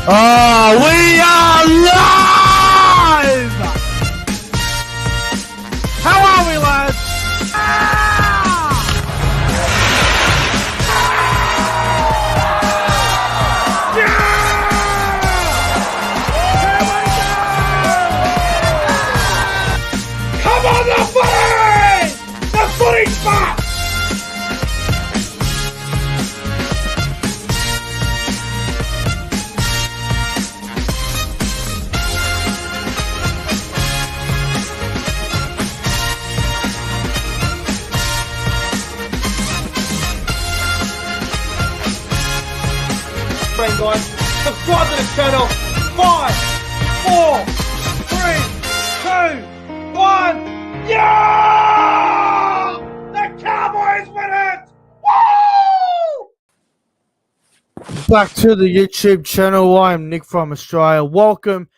Oh, we are live! How are we, lads? Come on, the footy! The footy spot! Guys, subscribe to the channel. 5, 4, 3, 2, 1. Yeah! The Cowboys win it! Woo! Back to the YouTube channel. I am Nick from Australia. Welcome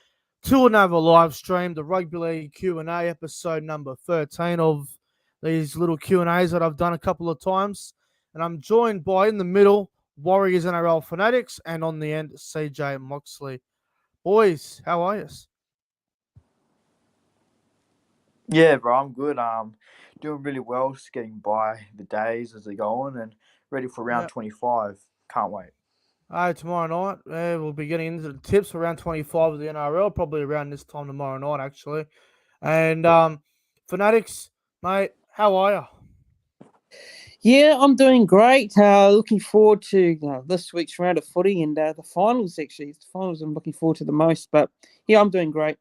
to another live stream, the Rugby League Q&A episode number 13 of these little Q&As that I've done a couple of times. And I'm joined by, in the middle, Warriors NRL Fanatics, and on the end, CJ Moxley. Boys, how are you? Yeah, bro, I'm good. Doing really well, just getting by the days as they go on and ready for round 25. Can't wait. Tomorrow night, we'll be getting into the tips for round 25 of the NRL, probably around this time tomorrow night, actually. And Fanatics, mate, how are you? Yeah, I'm doing great. Looking forward to this week's round of footy and the finals, actually. It's the finals I'm looking forward to the most. But, yeah, I'm doing great.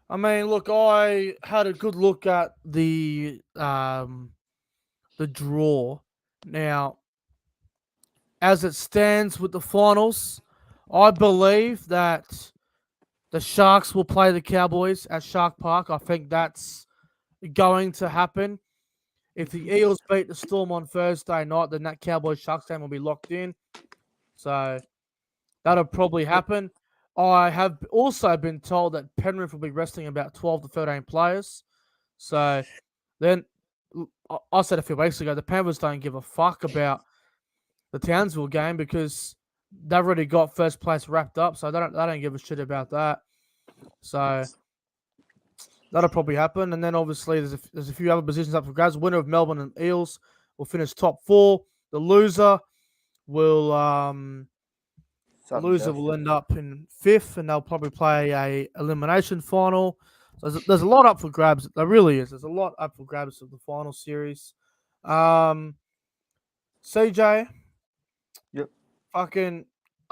I mean, look, I had a good look at the draw. Now, as it stands with the finals, I believe that the Sharks will play the Cowboys at Shark Park. I think that's going to happen. If the Eels beat the Storm on Thursday night, then that Cowboys-Sharks game will be locked in. So that'll probably happen. I have also been told that Penrith will be resting about 12 to 13 players. So then I said a few weeks ago, the Panthers don't give a fuck about the Townsville game because they've already got first place wrapped up. So they don't give a shit about that. So that'll probably happen. And then obviously there's a few other positions up for grabs. The winner of Melbourne and Eels will finish top 4. The loser will end up in 5th, and they'll probably play a elimination final. So there's a lot up for grabs. There really is. There's a lot up for grabs of the final series. CJ. Yep. Are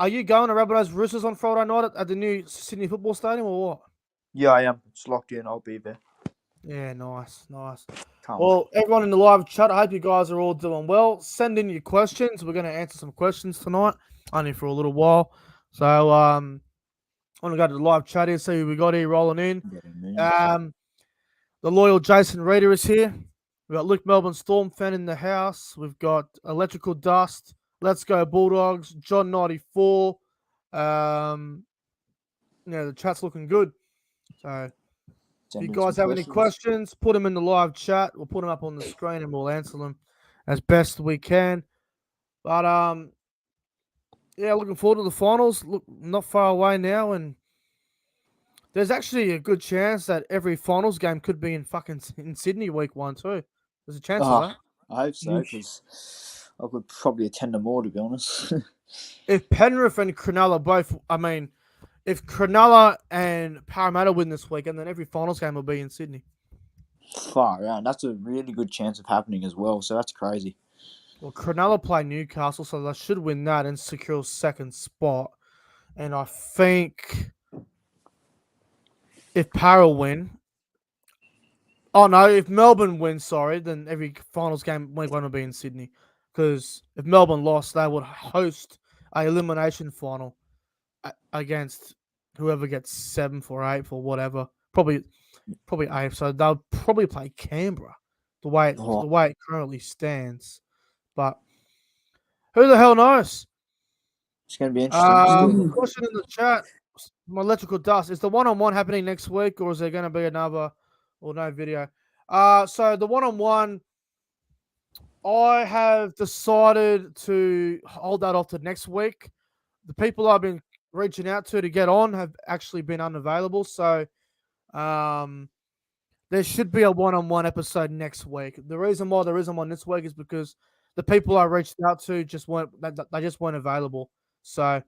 you going to Rabbitohs Roosters on Friday night at the new Sydney Football Stadium or what? Yeah, I am. It's locked in. I'll be there. Yeah, nice. Well, everyone in the live chat, I hope you guys are all doing well. Send in your questions. We're going to answer some questions tonight, only for a little while. So I'm going to go to the live chat here, see who we got here rolling in. The loyal Jason Reader is here. We've got Luke Melbourne Storm fan in the house. We've got Electrical Dust. Let's Go Bulldogs. John 94. The chat's looking good. So if you guys have any questions, put them in the live chat. We'll put them up on the screen and we'll answer them as best we can. But looking forward to the finals. Look, not far away now, and there's actually a good chance that every finals game could be in Sydney week 1 too. There's a chance of that. I hope so, because I could probably attend them all, to be honest. If Penrith and Cronulla if Cronulla and Parramatta win this weekend, then every finals game will be in Sydney. Far out. That's a really good chance of happening as well, so that's crazy. Well, Cronulla play Newcastle, so they should win that and secure second spot. And I think if Parra win... Oh, no, if Melbourne wins, then every finals game week 1 will be in Sydney. Because if Melbourne lost, they would host an elimination final against whoever gets 7th or 8th or whatever. Probably 8th. So they'll probably play Canberra the way it currently stands. But who the hell knows? It's going to be interesting. Question in the chat. My Electrical Dust. Is the one-on-one happening next week, or is there going to be another or no video? So the one-on-one, I have decided to hold that off to next week. The people I've been reaching out to get on have actually been unavailable. So there should be a one-on-one episode next week. The reason why there isn't one this week is because the people I reached out to just weren't they just weren't available. So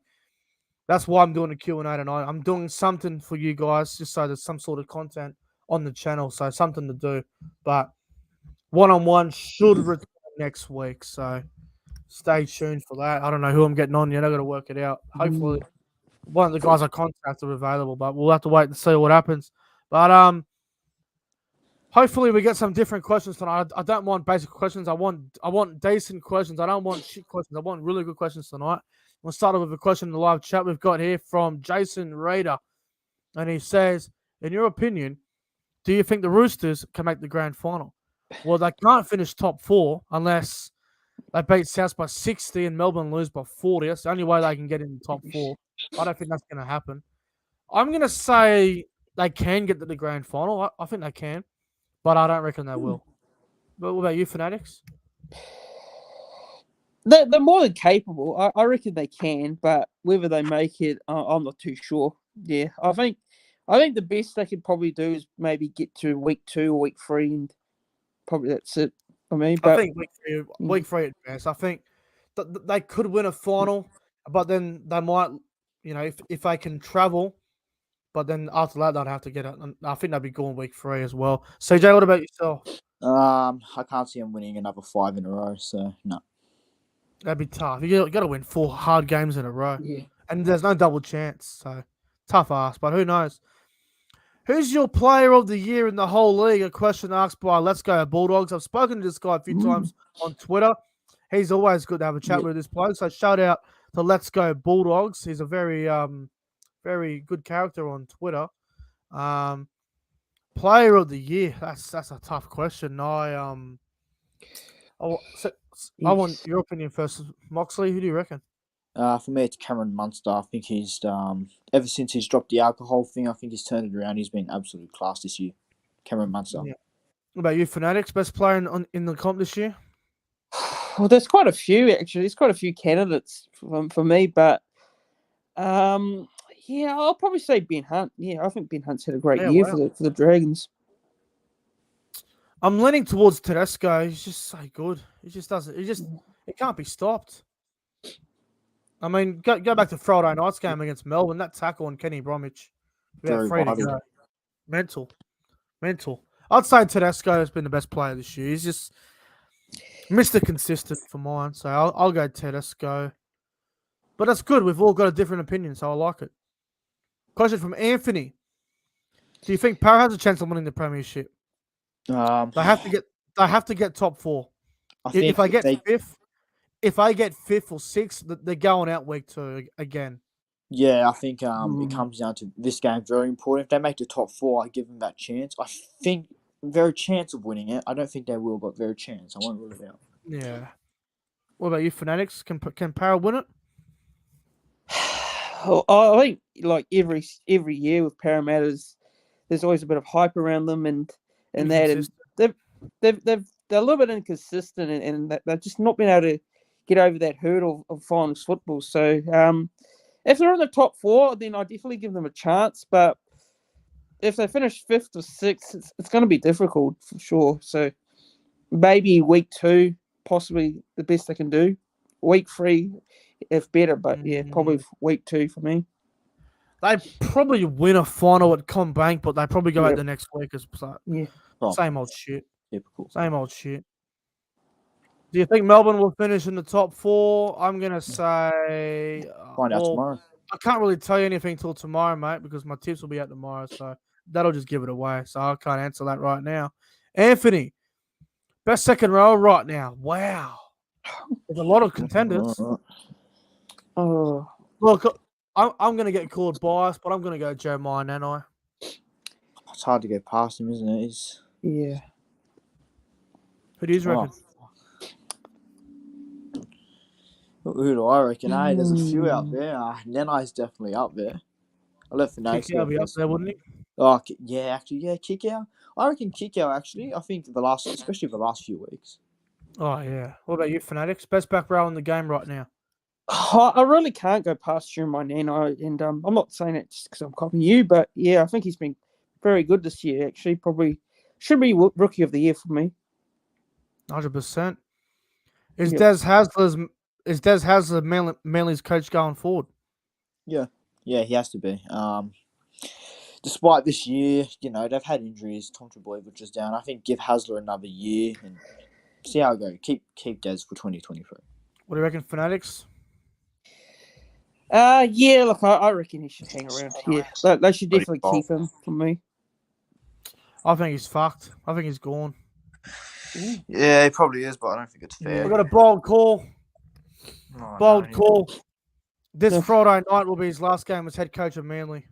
that's why I'm doing a Q&A tonight. I'm doing something for you guys just so there's some sort of content on the channel. So something to do. But one-on-one should return next week. So stay tuned for that. I don't know who I'm getting on yet. I got to work it out. Hopefully one of the guys I contacted are available, but we'll have to wait and see what happens. But hopefully we get some different questions tonight. I don't want basic questions. I want decent questions. I don't want shit questions. I want really good questions tonight. We'll start off with a question in the live chat we've got here from Jason Rader. And he says, in your opinion, do you think the Roosters can make the grand final? Well, they can't finish top 4 unless they beat South by 60 and Melbourne lose by 40. That's the only way they can get in the top 4. I don't think that's going to happen. I'm going to say they can get to the grand final. I think they can, but I don't reckon they will. But what about you, Fanatics? They're more than capable. I reckon they can, but whether they make it, I'm not too sure. Yeah, I think the best they could probably do is maybe get to week 2 or week 3, and probably that's it for me. But I think week three at best. I think they could win a final, but then they might, if they can travel. But then after that, they'd have to get it. I think they'd be going week 3 as well. CJ, what about yourself? I can't see them winning another 5 in a row, so no. That'd be tough. You got to win 4 hard games in a row. yeah, And there's no double chance. So tough ask, but who knows? Who's your player of the year in the whole league? A question asked by Let's Go Bulldogs. I've spoken to this guy a few times on Twitter. He's always good to have a chat with this bloke. So shout out to Let's Go Bulldogs. He's a very very good character on Twitter. Player of the year. That's a tough question. I want your opinion first, Moxley. Who do you reckon? For me, it's Cameron Munster. I think he's ever since he's dropped the alcohol thing, I think he's turned it around. He's been absolute class this year. Cameron Munster. Yeah. What about you, Fanatics? Best player in the comp this year? Well, there's quite a few actually. There's quite a few candidates for me, but yeah, I'll probably say Ben Hunt. Yeah, I think Ben Hunt's had a great year for the Dragons. I'm leaning towards Tedesco. He's just so good. He just doesn't. It can't be stopped. I mean, go back to Friday night's game against Melbourne. That tackle on Kenny Bromwich. Very vital. Mental. I'd say Tedesco has been the best player this year. He's just Mr. Consistent for mine. So I'll go Tedesco. But that's good. We've all got a different opinion, so I like it. Question from Anthony. Do you think Para has a chance of winning the premiership? They have to get top 4. If I get 5th or 6th, they're going out week 2 again. Yeah, I think it comes down to this game. Very important. If they make the top 4, I give them that chance. I think very chance of winning it. I don't think they will, but very chance. I won't rule it out. Yeah. What about you, Fanatics? Can Para win it? I think like every year with Parramatta's, there's always a bit of hype around them and that, and they're a little bit inconsistent and they've just not been able to get over that hurdle of finals football. So if they're in the top 4, then I definitely give them a chance. But if they finish 5th or 6th, it's going to be difficult for sure. So maybe week 2, possibly the best they can do. Week 3, if better, but yeah, probably week 2 for me. They probably win a final at CommBank, but they probably go out the next week. Same old shit. Typical. Same old shit. Do you think Melbourne will finish in the top 4? I'm going to say... Find out tomorrow. I can't really tell you anything till tomorrow, mate, because my tips will be out tomorrow, so that'll just give it away. So I can't answer that right now. Anthony, best second row right now. Wow. There's a lot of contenders. Oh. Look, I'm going to get called biased, but I'm going to go Jeremiah Nanai. It's hard to get past him, isn't it? Yeah. Who do you reckon? Who do I reckon? There's a few out there. Nanai's definitely up there. I'll let Fanatics Kikau be up there, wouldn't he? Oh, yeah, actually, yeah, Kikau. I reckon Kikau, actually. I think especially the last few weeks. Oh, yeah. What about you, Fanatics? Best back row in the game right now? I really can't go past Jeremiah Nino, and I'm not saying it just because I'm copying you, but yeah, I think he's been very good this year. Actually, probably should be rookie of the year for me. 100%. Is Yep. Des Hasler Manly's coach going forward? Yeah, he has to be. Despite this year, they've had injuries. Tom Trbojevic is down. I think give Hasler another year and see how it goes. Keep Des for 2023. What do you reckon, Fanatics? Yeah, look, I reckon he should hang around here. They should definitely keep him for me. I think he's fucked. I think he's gone. Ooh. Yeah, he probably is, but I don't think it's fair. We've got a bold call. Oh, Call. This Friday night will be his last game as head coach of Manly.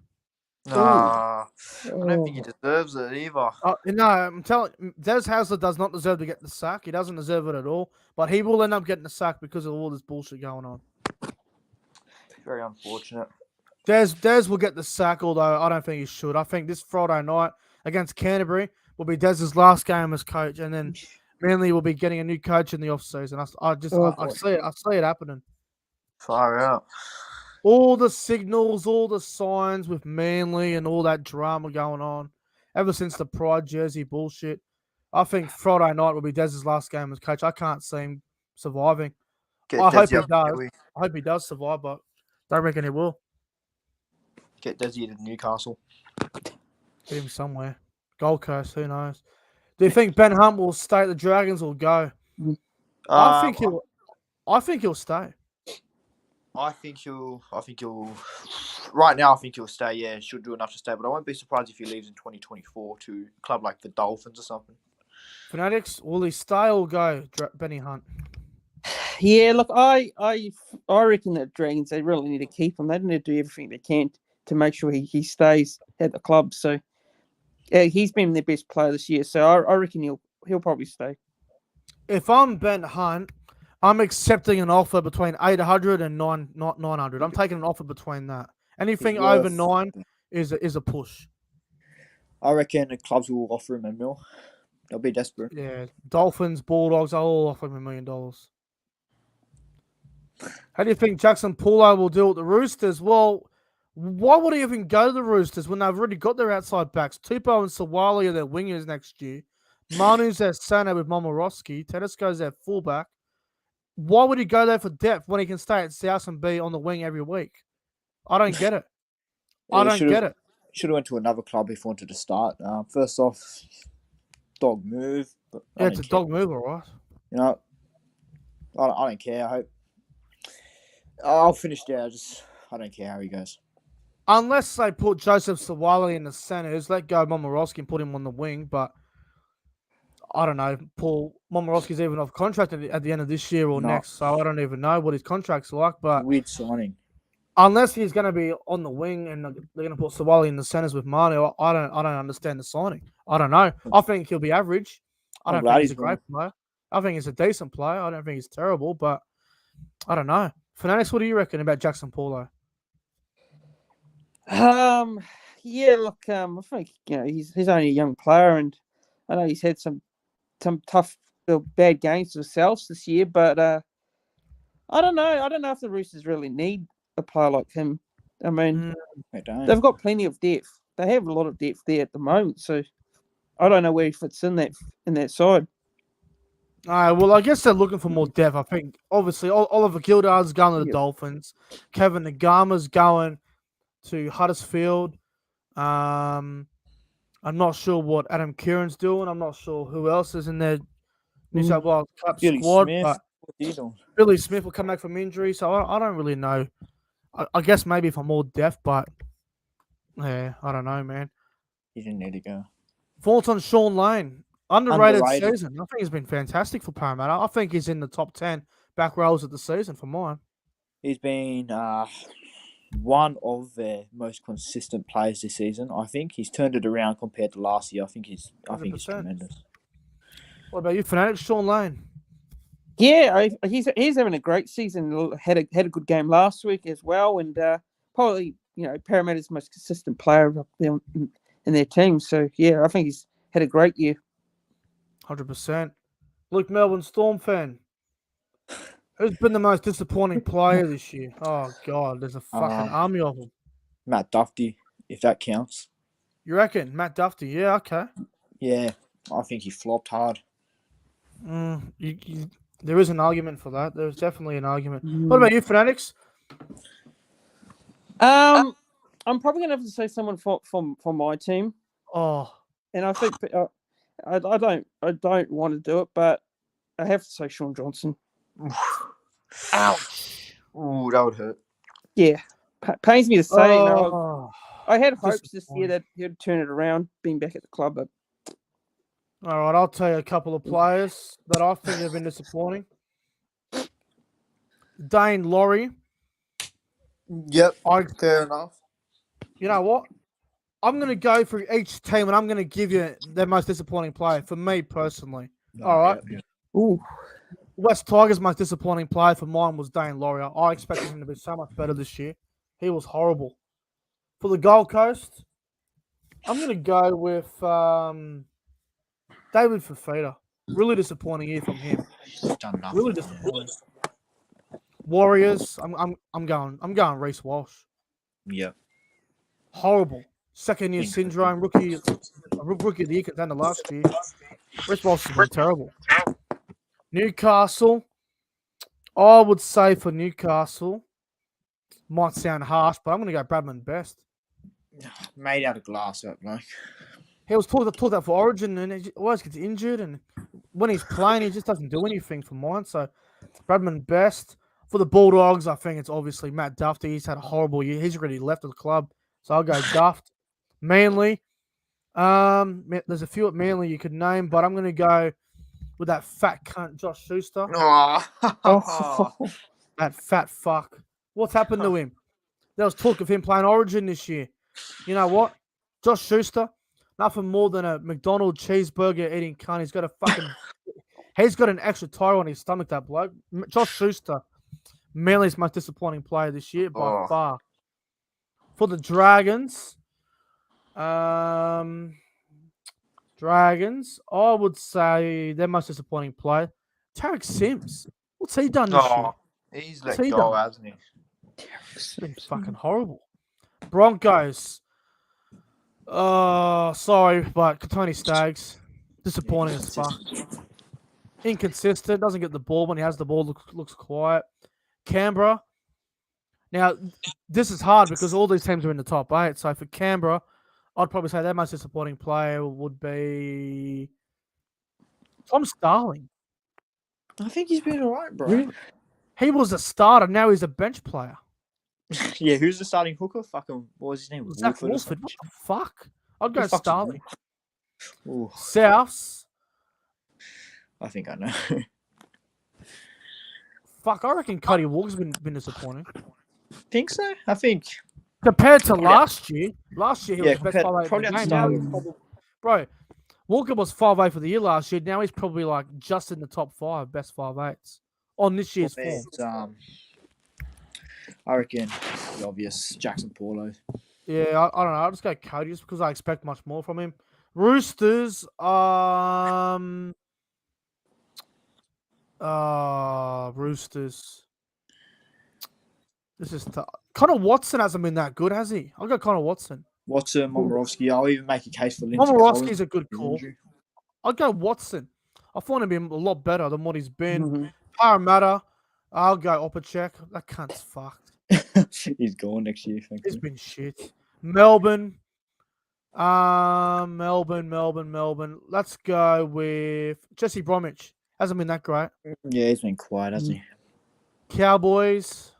I don't think he deserves it either. No, I'm telling you, Des Hasler does not deserve to get the sack. He doesn't deserve it at all. But he will end up getting the sack because of all this bullshit going on. Very unfortunate. Des will get the sack, although I don't think he should. I think this Friday night against Canterbury will be Des's last game as coach, and then Manly will be getting a new coach in the off season. I see it. I see it happening. Far out. All the signals, all the signs with Manly and all that drama going on ever since the Pride jersey bullshit. I think Friday night will be Des's last game as coach. I can't see him surviving. I hope he does. I hope he does survive, but don't reckon he will. Get Desi to Newcastle. Get him somewhere. Gold Coast, who knows? Do you think Ben Hunt will stay at the Dragons or go? I think he'll stay. I think he'll. Right now, I think he'll stay. Yeah, should do enough to stay. But I won't be surprised if he leaves in 2024 to a club like the Dolphins or something. Fanatics, will he stay or go? Benny Hunt. Yeah, look, I reckon that Dragons, they really need to keep him. They need to do everything they can to make sure he stays at the club. So he's been their best player this year. So I reckon he'll probably stay. If I'm Ben Hunt, I'm accepting an offer between 800 and 900. I'm taking an offer between that. Anything over 9 is a push. I reckon the clubs will offer him $1 million. They'll be desperate. Yeah, Dolphins, Bulldogs, they'll all offer him $1 million. How do you think Jackson Paulo will deal with the Roosters? Well, why would he even go to the Roosters when they've already got their outside backs? Tupou and Sawali are their wingers next year. Manu's their centre with Momorowski. Tedesco's their fullback. Why would he go there for depth when he can stay at South and be on the wing every week? I don't get it. I don't get it. Should have went to another club if he wanted to start. First off, dog move. But yeah, it's a dog move, all right. I don't care. I hope I'll finish there. I don't care how he goes. Unless they put Joseph Sawali in the centres, let go Momorowski and put him on the wing. But I don't know. Paul Momorowski's even off contract at the end of this year or next, so I don't even know what his contract's like. But weird signing. Unless he's going to be on the wing and they're going to put Sawali in the centres with Manu, I don't understand the signing. I don't know. I think he'll be average. I don't think he's a great player. I think he's a decent player. I don't think he's terrible, but I don't know. Fanatics, what do you reckon about Jackson Paulo? Yeah, look, I think he's only a young player, and I know he's had some tough, bad games themselves this year, but I don't know. I don't know if the Roosters really need a player like him. I mean, they've got plenty of depth. They have a lot of depth there at the moment, so I don't know where he fits in that side. Well, I guess they're looking for more depth. I think, obviously, Oliver Gildard's going to the Dolphins. Kevin Nagama's going to Huddersfield. I'm not sure what Adam Kieran's doing. I'm not sure who else is in their New South Wales Cup squad. But Billy Smith will come back from injury, so I don't really know. I guess maybe for more depth, but yeah, I don't know, man. He didn't need to go. Thoughts on Sean Lane? Underrated season. I think he's been fantastic for Parramatta. I think he's in the top 10 back rows of the season for mine. He's been one of their most consistent players this season. I think he's turned it around compared to last year. I think he's tremendous. What about you, Fanatics? Sean Lane? Yeah, he's having a great season. Had a good game last week as well, and probably Parramatta's most consistent player up there in their team. So yeah, I think he's had a great year. 100%. Luke, Melbourne Storm fan. Who's been the most disappointing player this year? Oh God, there's a fucking army of them. Matt Duffy, if that counts. You reckon Matt Duffy? Yeah, okay. Yeah, I think he flopped hard. There is an argument for that. There's definitely an argument. What about you, Fanatics? I'm probably gonna have to say someone from my team, Oh, and I think I don't want to do it, but I have to say Sean Johnson. ouch. Ooh, that would hurt. Yeah, pains me to say. I had hopes this disappointing. year that he'd turn it around, being back at the club, but All right, I'll tell you a couple of players that I think have been disappointing. Dane Laurie. Yep, fair enough. You know what? I'm going to go through each team and I'm going to give you their most disappointing player for me personally. All right. Yeah. ooh, West Tigers' most disappointing player for mine was Dane Laurie. I expected him to be so much better this year. He was horrible. For the Gold Coast, I'm going to go with David Fafita. Really disappointing year from him. He's done nothing. Really disappointing. Warriors, I'm going Reece Walsh. Yeah. Horrible. Second year syndrome, rookie of the year contender last year. Reece Walsh has been terrible. Newcastle, I would say for Newcastle, might sound harsh, but I'm going to go Bradman Best. Made out of glass, that bloke. He was talked that for Origin, and he always gets injured, and when he's playing, he just doesn't do anything for mine. So Bradman Best. For the Bulldogs, I think it's obviously Matt Duffy. He's had a horrible year. He's already left the club, so I'll go Duft. Manly, there's a few at Manly you could name, but I'm going to go with that fat cunt Josh Schuster. That fat fuck. What's happened to him? There was talk of him playing Origin this year. You know what? Josh Schuster, nothing more than a McDonald's cheeseburger eating cunt. He's got an extra tire on his stomach, that bloke. Josh Schuster, Manly's most disappointing player this year by far. For the Dragons, I would say their most disappointing player, Tarek Sims. What's he done this year? He's let go, hasn't he? It's been fucking horrible. Broncos. Sorry, but Tony Staggs, disappointing as fuck. Inconsistent, doesn't get the ball. When he has the ball, looks quiet. Canberra. Now, this is hard because all these teams are in the top 8. So for Canberra, I'd probably say their most disappointing player would be Tom Starling. I think he's been all right, bro. Really? He was a starter. Now he's a bench player. Yeah, who's the starting hooker? Fucking, what was his name? Zach Wolford. What the fuck? I'd go Who the fuck's Starling. Ooh, Souths. I think I know. Fuck, I reckon Cody Walker's been disappointing. Think so? I think. Compared to last year he was the best 5'8" probably in the at game. the Now start. he's probably, bro, Walker was 5'8" for the year last year. Now he's probably like just in the top 5 best 5'8s on this year's form. It's, I reckon the obvious Jackson Paulo. Yeah, I don't know. I'll just go Cody just because I expect much more from him. Roosters, Roosters. This is tough. Connor Watson hasn't been that good, has he? I'll go Connor Watson. Watson, Momorowski. I'll even make a case for Lindsay. Momorowski's a good call. I'll go Watson. I find him a lot better than what he's been. Mm-hmm. Parramatta, I'll go Opacek. That cunt's fucked. He's gone next year. He's been shit. Melbourne. Melbourne. Let's go with Jesse Bromwich. Hasn't been that great. Yeah, he's been quiet, hasn't he? Cowboys.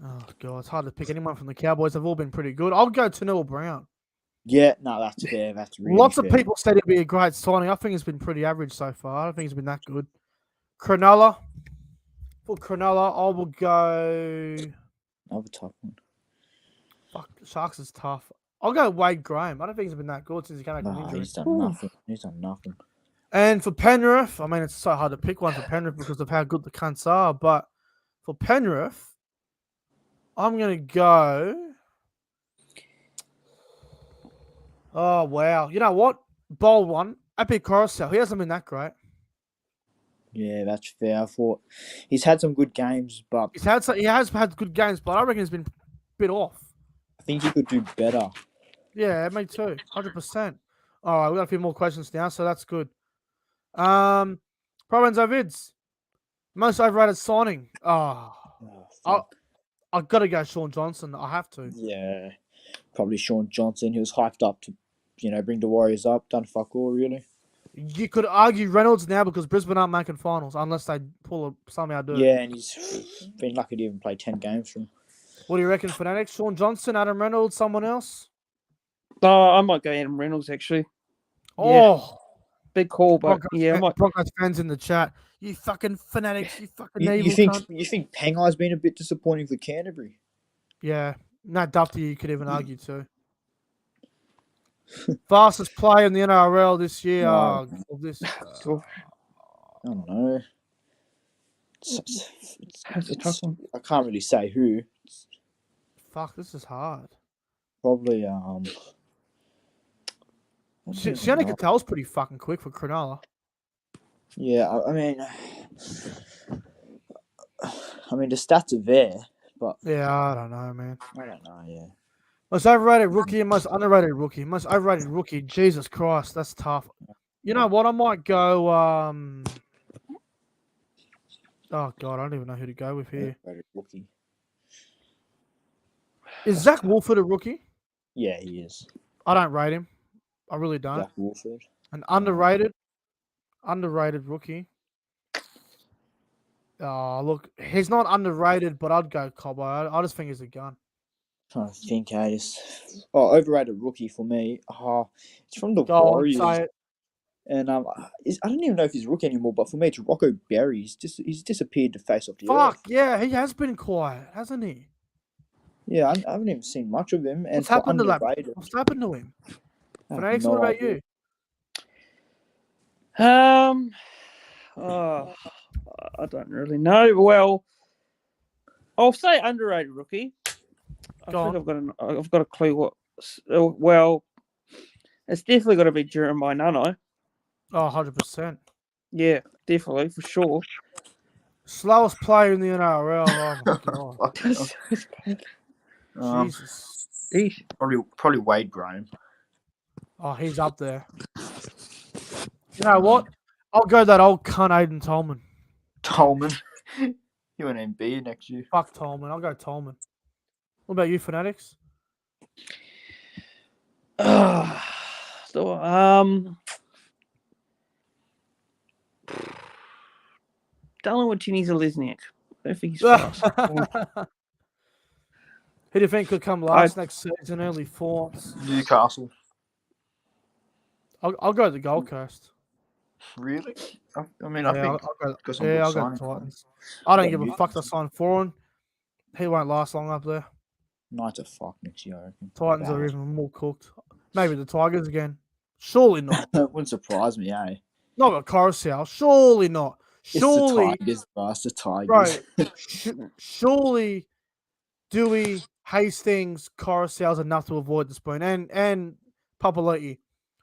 Oh, God. It's hard to pick anyone from the Cowboys. They've all been pretty good. I'll go to Noah Brown. Yeah, no, that's fair. That's really Lots fair. of people said it'd be a great signing. I think it's been pretty average so far. I don't think it's been that good. Cronulla. For Cronulla, I will go... Another tough one. Fuck, Sharks is tough. I'll go Wade Graham. I don't think he's been that good since he came back from No, injury. he's done nothing. He's done nothing. And for Penrith, I mean, it's so hard to pick one for Penrith because of how good the cunts are. But for Penrith, I'm going to go... Oh, wow. You know what? Bold one. Epic Coruscant. He hasn't been that great. Yeah, that's fair. I thought he's had some good games, but He has had good games, but I reckon he's been a bit off. I think he could do better. Yeah, me too. 100%. All right, we got a few more questions now, so that's good. Provenzo Vids. Most overrated signing. Oh, I fuck. I gotta go Sean Johnson. I have to. Yeah, probably Sean Johnson. He was hyped up to, bring the Warriors up. Done fuck all, really. You could argue Reynolds now because Brisbane aren't making finals unless they somehow do. Yeah, and he's been lucky to even play 10 games for him. What do you reckon, Fanatics? Sean Johnson, Adam Reynolds, someone else? Oh, I might go Adam Reynolds actually. Oh, big call, but Broncos fans in the chat. You fucking Fanatics, you fucking You evil think cunt. you think Pengai's been a bit disappointing for Canterbury? Yeah, Nat Dufty, you could even argue too. Fastest player in the NRL this year. No. I don't know. That's a tough one. I can't really say who. Fuck, this is hard. Probably Sienna Catel's pretty fucking quick for Cronulla. Yeah, I mean, the stats are there, but yeah, I don't know, man. I don't know. Yeah. Most overrated rookie and most underrated rookie. Most overrated rookie. Jesus Christ, that's tough. You know what? I might go. Oh God, I don't even know who to go with here. Rookie. Is Zach Wolford a rookie? Yeah, he is. I don't rate him. I really don't. Zach Wolford. An underrated rookie. Oh, look, he's not underrated, but I'd go Cobbo. I just think he's a gun. Trying to think, overrated rookie for me. It's from the Warriors. Say it. And I don't even know if he's a rookie anymore, but for me, it's Rocco Berry. He's disappeared to face off the earth. Fuck yeah, he has been quiet, hasn't he? Yeah, I haven't even seen much of him. And What's happened to that? What's happened to him? Fanatics, what about you? I don't really know. Well, I'll say underrated rookie. I've got a clue what. Well, it's definitely got to be Jeremiah Nunno. Oh, 100%. Yeah, definitely, for sure. Slowest player in the NRL. Oh, my God. Jesus. Probably Wade Graham. Oh, he's up there. You know what? I'll go that old cunt Aiden Tolman. Tolman? He won't even be here next year. Fuck Tolman. I'll go Tolman. What about you, Fanatics? Darling Watini's a Lesniak. I don't think he's fast. Who do you think could come last next season? Early fourths. Newcastle. I'll go to the Gold Coast. Really? I think I'll go to Titans. I don't give a fuck to sign Foran. He won't last long up there. Knights are fucked next year, I reckon. Titans are even more cooked. Maybe the Tigers again. Surely not. That wouldn't surprise me, eh? Not got Coruscant. Surely not. Surely. It's the Tigers. Right. Surely Dewey, Hastings, Coruscant's enough to avoid the spoon. And Papali'i.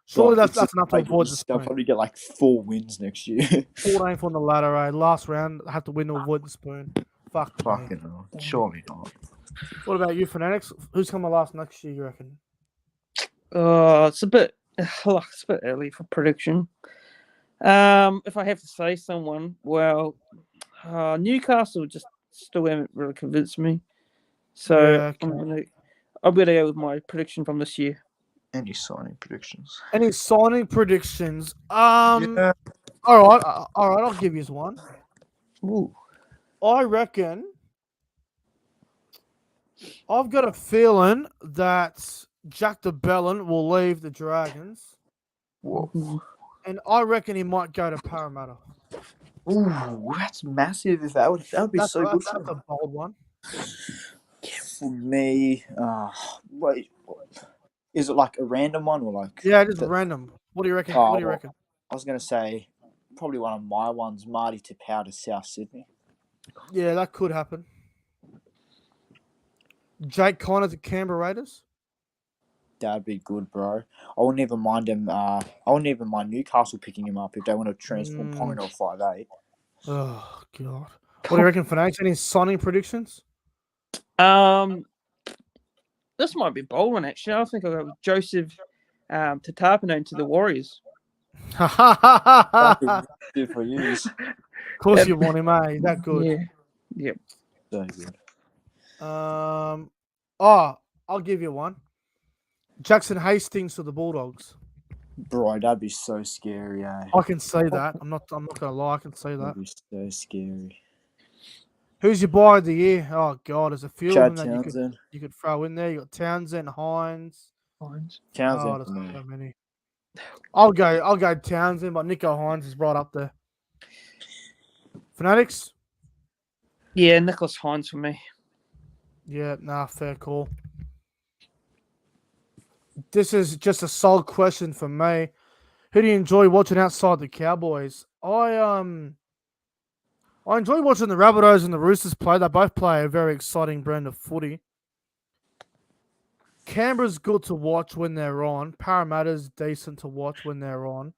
Surely that's enough to avoid the spoon. They'll probably get like 4 wins next year. 14th on the ladder, eh? Last round, have to win to avoid the spoon. Fucking hell. Surely not. What about you, Fanatics? Who's coming last next year, you reckon? It's a bit early for prediction. If I have to say someone, well, Newcastle just still haven't really convinced me. So yeah, okay. I'm gonna go with my prediction from this year. Any signing predictions? Yeah. All right. I'll give you one. Ooh. I reckon. I've got a feeling that Jack de Belin will leave the Dragons. Whoa. And I reckon he might go to Parramatta. Ooh, that's massive. That would be so good. That's a bold one. For me, wait, is it like a random one or like? Yeah, just random. What do you reckon? What do you reckon? I was gonna say probably one of my ones, Marty Tapau to South Sydney. Yeah, that could happen. Jake Connor to Canberra Raiders. That'd be good, bro. I wouldn't even mind him. I wouldn't even mind Newcastle picking him up if they want to transform Ponga to 5'8". Oh god. What do you reckon for Nate? Any signing predictions? This might be a bold one actually. I think I'll go with Joseph Tatapano to the Warriors. Fucking Of good for you. course you want him, eh? That good. Yeah. Yep. So good. I'll give you one. Jackson Hastings to the Bulldogs. Bro, that'd be so scary, eh? I can see that. I'm not gonna lie, I can see that. That'd be so scary. Who's your buy of the year? Oh god, there's a few Chad of them that Townsend. you could throw in there. You got Townsend, Hines. Townsend There's for me. so many. I'll go Townsend, but Nico Hines is right up there. Fanatics? Yeah, Nicholas Hines for me. Yeah, fair call. This is just a sole question for me. Who do you enjoy watching outside the Cowboys? I enjoy watching the Rabbitohs and the Roosters play. They both play a very exciting brand of footy. Canberra's good to watch when they're on. Parramatta's decent to watch when they're on.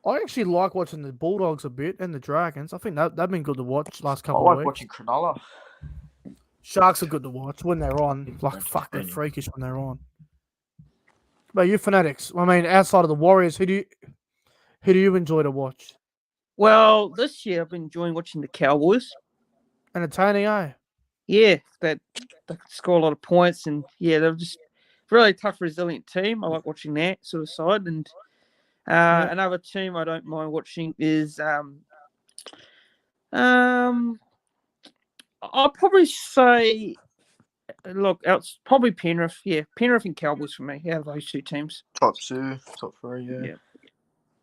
I actually like watching the Bulldogs a bit and the Dragons. I think they've been good to watch last I couple like of weeks. watching Cronulla. Sharks are good to watch when they're on. Like, fuck, they're freakish when they're on. But you Fanatics, I mean, outside of the Warriors, who do you enjoy to watch? Well, this year I've been enjoying watching the Cowboys. Entertaining, eh? Yeah, they can score a lot of points, and yeah, they're just really tough, resilient team. I like watching that sort of side, and another team I don't mind watching is I'll probably say, look, it's probably Penrith. Yeah, Penrith and Cowboys for me. Yeah, those two teams. Top 2, top 3, yeah. Yeah.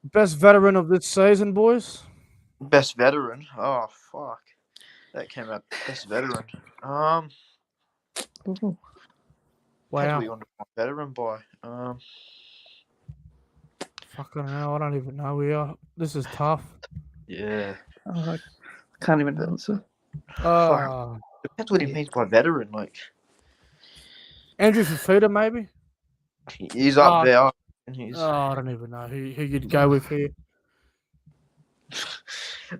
Best veteran of this season, boys? Best veteran? Oh, fuck. That came out best veteran. Wow. Depends what you want to be veteran by. Fucking hell, I don't even know. This is tough. Yeah. I can't even answer. Depends what he means by veteran. Like, Andrew Fafita, maybe? he's up there. I don't even know who you'd go with here.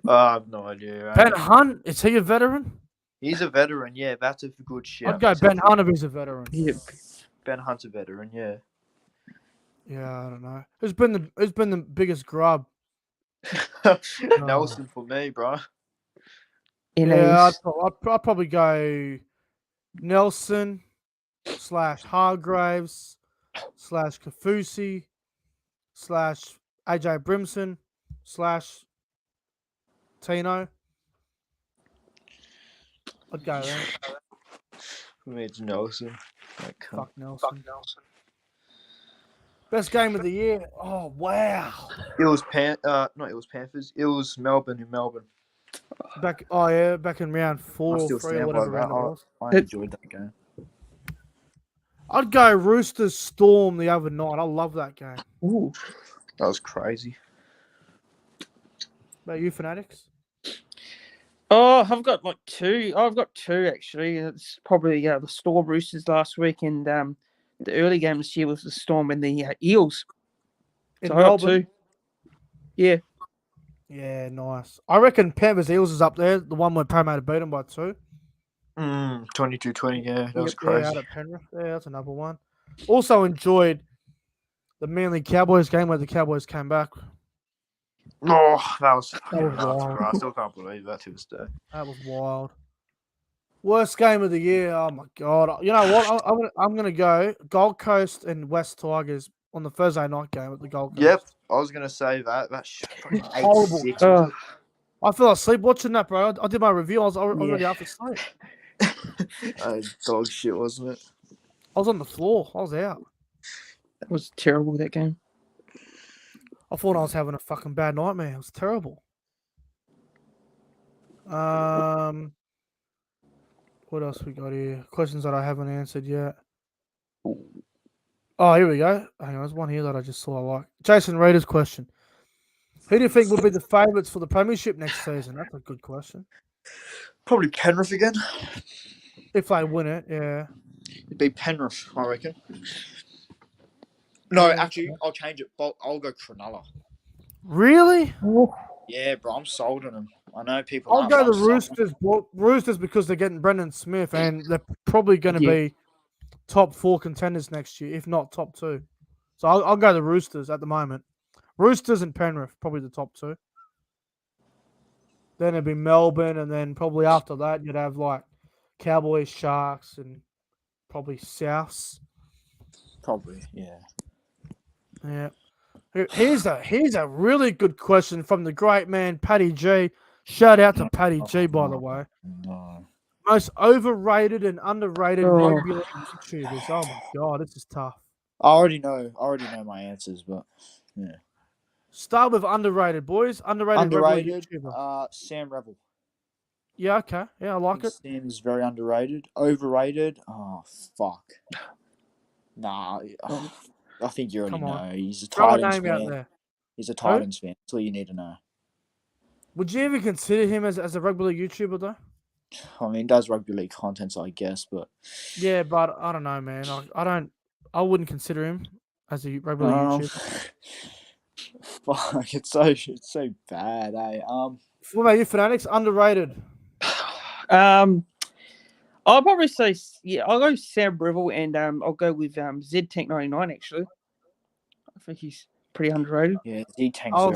I have no idea. Right? Ben Hunt, is he a veteran? He's a veteran, yeah. That's a good shout. I'd go Ben Hunt if he's a veteran. Yep. Ben Hunt's a veteran, yeah. Yeah, I don't know. Who's been the biggest grub? Nelson for me, bro. Yeah, I'd probably go Nelson / Hargraves / Kafusi / AJ Brimson / Tino. I'd go there. For me, it's Nelson. Fuck Nelson. Best game of the year. Oh wow. It was Panthers. It was Melbourne in Melbourne. Back in round 4 or 3 or whatever round it was. I enjoyed that game. I'd go Roosters Storm the other night. I love that game. Ooh. That was crazy. About you Fanatics? Oh, I've got two. I've got two actually. It's probably the Storm Roosters last week, and the early game this year was the Storm and the Eels. In so I got Melbourne? two. Yeah. Yeah, nice. I reckon Panthers Eels is up there. The one where Parramatta beat them by 2. 22-20, yeah. That was crazy. Yeah, out at Penrith. Yeah, that's another one. Also enjoyed the Manly Cowboys game where the Cowboys came back. Oh, that was wild. bro. I still can't believe that to this day. That was wild. Worst game of the year. Oh my god! You know what? I'm gonna go Gold Coast and West Tigers on the Thursday night game at the Gold Coast. Yep, I was gonna say that. That's fucking horrible. 8-6. I fell asleep watching that, bro. I did my review. I was already half asleep. Dog shit, wasn't it? I was on the floor. I was out. That was terrible, that game. I thought I was having a fucking bad nightmare. It was terrible. What else we got here? Questions that I haven't answered yet. Oh, here we go. Hang on, there's one here that I just saw I like. Jason Reader's question. Who do you think will be the favourites for the premiership next season? That's a good question. Probably Penrith again. If they win it, yeah. It'd be Penrith, I reckon. No, actually, I'll change it. I'll go Cronulla. Really? Yeah, bro, I'm sold on him. I know people I'll aren't, go but I'm the sold. Roosters because they're getting Brendan Smith, and they're probably going to Yeah. be top 4 contenders next year, if not top 2. So I'll go the Roosters at the moment. Roosters and Penrith, probably the top 2. Then it'd be Melbourne, and then probably after that you'd have like Cowboys, Sharks, and probably Souths. Probably, yeah. Yeah. Here's a really good question from the great man Paddy G. Shout out to Paddy G, by the way. No. Most overrated and underrated Oh. rugby league YouTubers. Oh my god, this is tough. I already know my answers, but yeah. Start with underrated, boys. Underrated rugby league Underrated, YouTuber. Sam Revel. Yeah, okay. Yeah, I I like think it. Sam is very underrated. Overrated, oh fuck. Nah, Oh. I think you already Come on. know. He's a Throw a Titans name out fan. there. He's a Who? Titans fan. That's all you need to know. Would you ever consider him as a rugby league YouTuber though? I mean, he does rugby league content, so I guess, but Yeah, but I don't know, man. I wouldn't consider him as a rugby league YouTuber. fuck, it's so bad, eh? What about you, Fanatics? Underrated. I'll probably say I'll go Sam Breville and I'll go with Z Tank 99 actually. I think he's pretty underrated. Yeah, he tanks I very.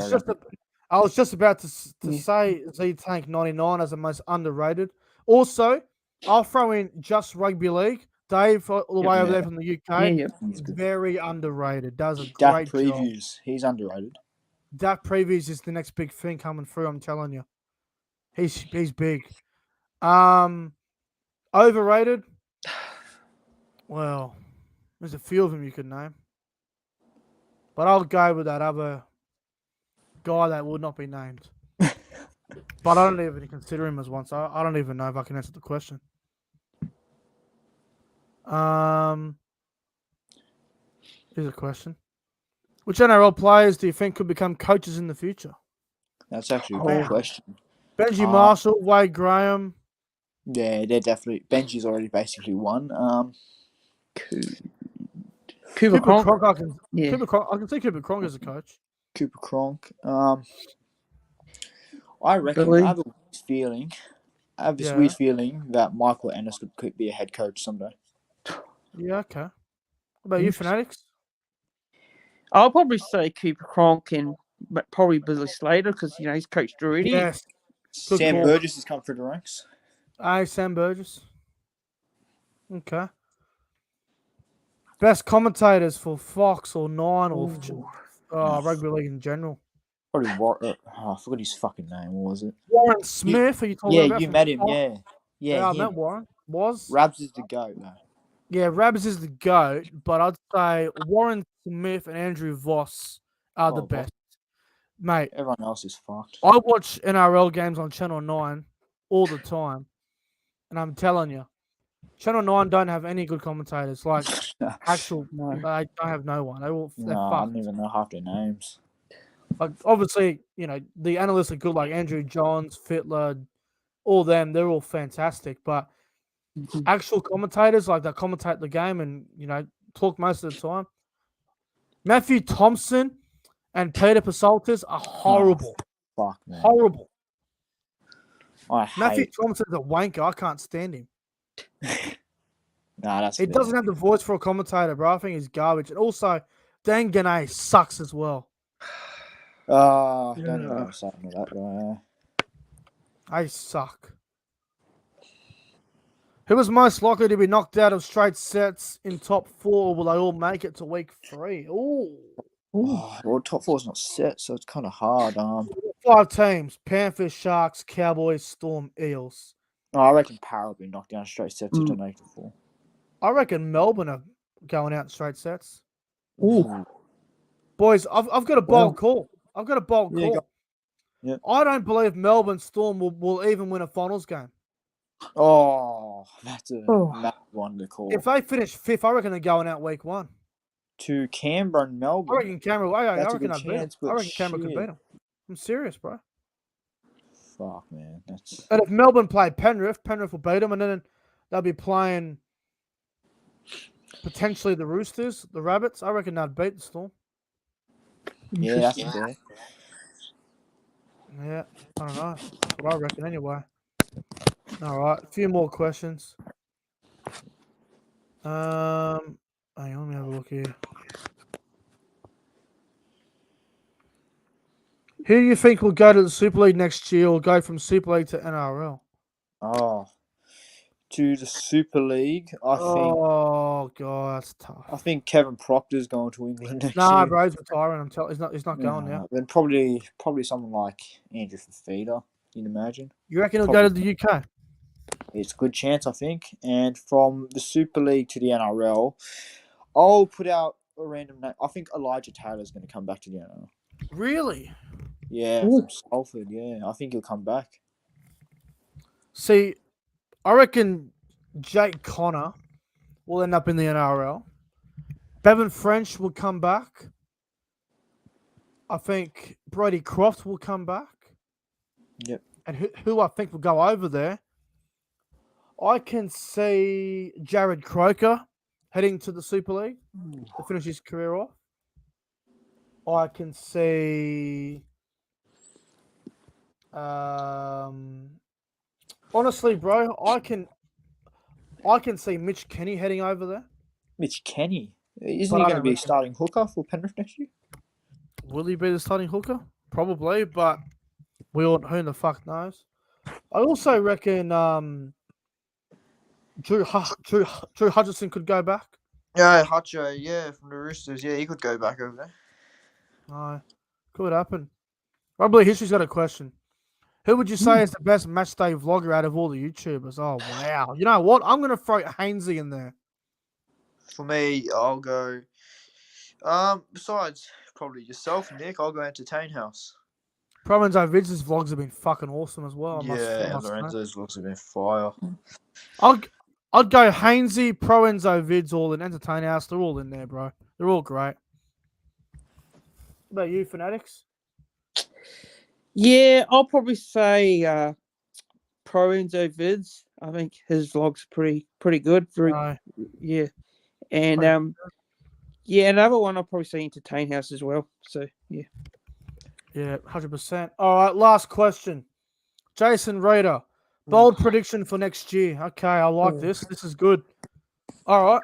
was just about to Yeah. say Z Tank 99 as the most underrated. Also, I'll throw in Just Rugby League. Dave, all the way over there from the UK, Yeah. He's good. very underrated. Does a Dat great job. previews, he's underrated. That previews is the next big thing coming through. I'm telling you, he's big. Overrated. Well, there's a few of them you could name, but I'll go with that other guy that would not be named. But I don't even consider him as one, so I don't even know if I can answer the question. Here's a question: which NRL players do you think could become coaches in the future? That's actually a Bam. good question. Benji Marshall, Wade Graham. Yeah, they're definitely. Benji's already basically won. Cooper Cronk. I can see Cooper Cronk as a coach. Cooper Cronk. I reckon Billy. I have a weird feeling that Michael Ennis could be a head coach someday. Yeah, okay. What about you, Fanatics? I'll probably say Cooper Cronk and probably Billy Slater because he's coached already. Yes. Good Sam call. Burgess has come through the ranks. Aye, Sam Burgess. Okay. Best commentators for Fox or Nine or rugby league in general. Probably I forgot his fucking name. What was it? Warren Smith. Are you talking about? You met him. Fox? Yeah. I met Warren. Rabs is the goat though. Yeah, Rabs is the GOAT, but I'd say Warren Smith and Andrew Voss are the best. Mate, everyone else is fucked. I watch NRL games on Channel 9 all the time, and I'm telling you, Channel 9 don't have any good commentators. Like, actual, they don't have no one. They're fucked. I don't even know half their names. Like, obviously, the analysts are good, like Andrew Johns, Fittler, all them. They're all fantastic, but actual commentators, like, that commentate the game and, talk most of the time. Matthew Thompson and Peter Pasoltis are horrible. Oh, fuck, man. Horrible. Matthew hate Thompson's a wanker. I can't stand him. He doesn't have the voice for a commentator, bro. I think he's garbage. And also, Dan Gannett sucks as well. Don't even know something about that guy. They suck. Who was most likely to be knocked out of straight sets in top 4? Will they all make it to week 3? Ooh. Well, top 4's not set, so it's kind of hard. 5 teams: Panthers, Sharks, Cowboys, Storm, Eels. I reckon Para will be knocked down straight sets to make it 4. I reckon Melbourne are going out in straight sets. Ooh. Boys, I've got a bold call. I've got a bold call. Yeah. I don't believe Melbourne Storm will even win a finals game. Oh, that's a massive one to call. If they finish 5th, I reckon they're going out week 1. To Canberra and Melbourne. I reckon Canberra. I That's reckon a good chance, but I reckon Canberra could beat them. I'm serious, bro. Fuck, man. And if Melbourne play Penrith will beat them, and then they'll be playing potentially the Roosters, the Rabbits. I reckon they'd beat the Storm. Yeah, that's fair. Yeah, I don't know. That's what I reckon anyway. All right, a few more questions. Hang on, let me have a look here. Who do you think will go to the Super League next year or go from Super League to NRL? Oh, to the Super League, Oh god, that's tough. I think Kevin Proctor's going to England next Nah, year. bro, he's retiring. I'm telling, he's not going now. Then probably someone like Andrew Fafita, you'd imagine. You reckon he'll go to the UK? It's a good chance, I think. And from the Super League to the NRL, I'll put out a random name. I think Elijah Taylor's going to come back to the NRL. Really? Yeah, Ooh. from Salford. Yeah, I think he'll come back. See, I reckon Jake Connor will end up in the NRL. Bevan French will come back. I think Brody Croft will come back. Yep. And who I think will go over there, I can see Jared Croker heading to the Super League to finish his career off. I can see... honestly, bro, I can see Mitch Kenny heading over there. Mitch Kenny. Isn't But he I going to don't be reckon- starting hooker for Penrith next year? Will he be the starting hooker? Probably, but who the fuck knows? I also reckon Drew Hutchison could go back. Yeah, Hutcho, yeah, from the Roosters. Yeah, he could go back over there. No, could happen. Probably History's got a question. Who would you say is the best match day vlogger out of all the YouTubers? Oh wow! You know what? I'm gonna throw Hainsey in there. For me, I'll go. Besides probably yourself, Nick, I'll go Entertain House. Lorenzo Vids' vlogs have been fucking awesome as well. I must say. Lorenzo's looks have been fire. I'd go Hainsey, Enzo Vids, all in Entertain House. They're all in there, bro. They're all great. What about you, Fanatics? Yeah, I'll probably say Pro Enzo Vids. I think his vlog's pretty good. No. Yeah. And yeah, another one I'll probably say Entertain House as well. So yeah. Yeah, 100%. All right, last question. Jason Rader, bold prediction for next year. Okay, I like this. This is good. All right,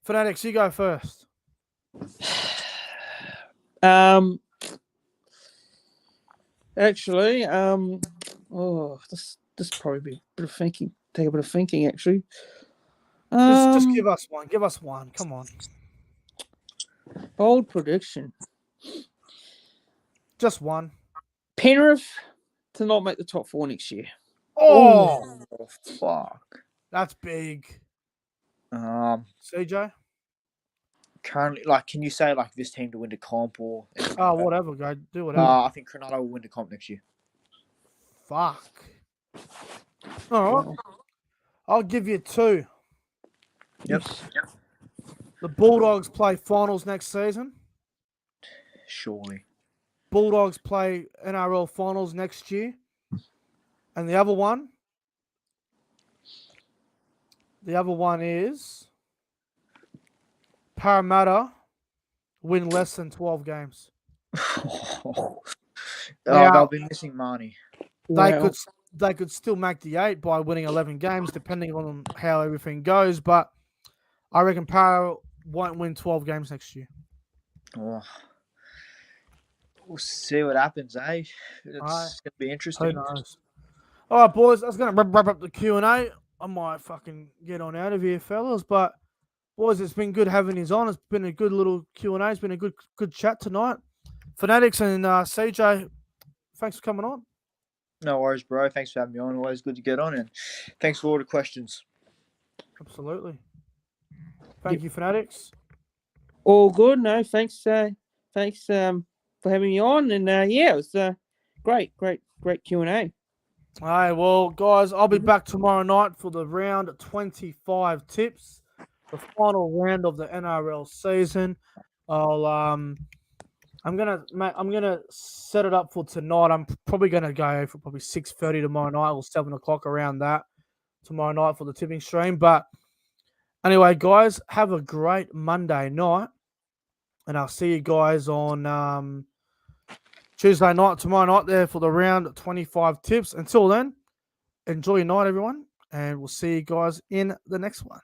Fanatics, you go first. Actually, this probably be a bit of thinking. Take a bit of thinking, actually. Just give us one. Give us one. Come on. Bold prediction. Just one. Penrith to not make the top 4 next year. Oh, Fuck. that's big. CJ? Currently, can you say this team to win the comp or? Oh, whatever, go. Do whatever. I think Granada will win the comp next year. Fuck. All right. I'll give you 2. Yep. The Bulldogs play finals next season. Surely. Bulldogs play NRL finals next year. And the other one is Parramatta win less than 12 games. They'll be missing Marnie. They could still make the 8 by winning 11 games, depending on how everything goes. But I reckon Para won't win 12 games next year. Oh. We'll see what happens, eh? It's going to be interesting. Who knows? All right, boys. That's going to wrap up the Q&A. I might fucking get on out of here, fellas. But, boys, it's been good having you on. It's been a good little Q&A. It's been a good chat tonight. Fanatics and CJ, thanks for coming on. No worries, bro. Thanks for having me on. Always good to get on. And thanks for all the questions. Absolutely. Thank you, Fanatics. All good. No, thanks. Thanks for having me on. And yeah, it was great Q&A. All right, well, guys, I'll be back tomorrow night for the round 25 tips, the final round of the NRL season. I'm gonna set it up for tonight. I'm probably gonna go for probably 6:30 tomorrow night or 7 o'clock around that tomorrow night for the tipping stream. But anyway, guys, have a great Monday night, and I'll see you guys on Tuesday night, tomorrow night there for the round 25 tips. Until then, enjoy your night, everyone, and we'll see you guys in the next one.